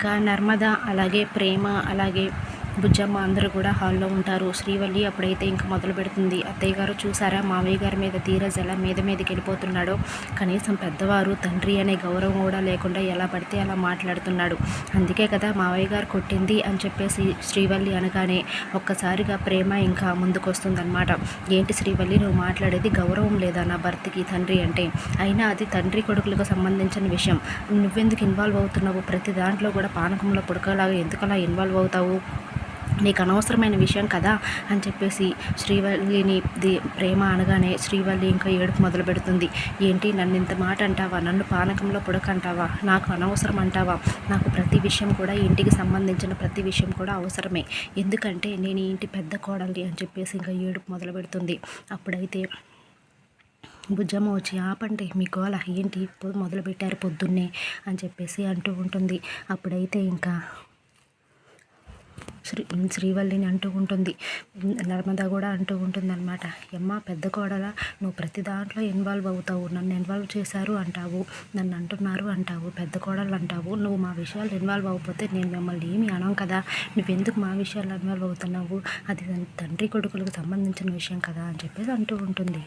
ఇంకా నర్మద అలాగే ప్రేమ అలాగే బుజ్జమ్మ అందరూ కూడా హాల్లో ఉంటారు. శ్రీవల్లి అప్పుడైతే ఇంకా మొదలు పెడుతుంది. అత్తయ్య గారు చూసారా మావయ్య గారి మీద ధీరజ్ ఎలా మీదకి వెళ్ళిపోతున్నాడో, కనీసం పెద్దవారు తండ్రి అనే గౌరవం కూడా లేకుండా ఎలా పడితే అలా మాట్లాడుతున్నాడు. అందుకే కదా మావయ్య గారు కొట్టింది అని చెప్పేసి శ్రీవల్లి అనగానే ఒక్కసారిగా ప్రేమ ఇంకా ముందుకు వస్తుందన్నమాట. ఏంటి శ్రీవల్లి నువ్వు మాట్లాడేది, గౌరవం లేదా నా భర్తకి తండ్రి అంటే? అయినా అది తండ్రి కొడుకులకు సంబంధించిన విషయం, నువ్వెందుకు ఇన్వాల్వ్ అవుతున్నావు? ప్రతి దాంట్లో కూడా పానకంలో పుడకలాగా ఎందుకలా ఇన్వాల్వ్ అవుతావు? నీకు అనవసరమైన విషయం కదా అని చెప్పేసి శ్రీవల్లిని ప్రేమ అనగానే శ్రీవల్లి ఇంకా ఏడుపు మొదలు పెడుతుంది. ఏంటి నన్ను ఇంత మాట అంటావా? నన్ను పానకంలో పుడకంటావా? నాకు అనవసరం అంటావా? నాకు ప్రతి విషయం కూడా ఇంటికి సంబంధించిన ప్రతి విషయం కూడా అవసరమే, ఎందుకంటే నేను ఈ ఇంటి పెద్ద కోడలి అని చెప్పేసి ఇంకా ఏడుపు మొదలు పెడుతుంది. అప్పుడైతే బుజ్జమ్మ వచ్చి ఆపండి మీ గోల ఏంటి మొదలుపెట్టారు పొద్దున్నే అని చెప్పేసి అంటూ ఉంటుంది. అప్పుడైతే ఇంకా శ్రీవల్లిని అంటూ ఉంటుంది. నర్మద కూడా అంటూ ఉంటుంది అనమాట. అమ్మ పెద్ద కోడల నువ్వు ప్రతి దాంట్లో ఇన్వాల్వ్ అవుతావు, నన్ను ఇన్వాల్వ్ చేశారు అంటావు, నన్ను అంటున్నారు అంటావు, పెద్ద కోడలు అంటావు. నువ్వు మా విషయాలు ఇన్వాల్వ్ అవ్వకపోతే నేను మిమ్మల్ని ఏమీ అనం కదా, నువ్వెందుకు మా విషయాల్లో ఇన్వాల్వ్ అవుతున్నావు? అది తండ్రి కొడుకులకు సంబంధించిన విషయం కదా అని చెప్పేసి అంటూ ఉంటుంది.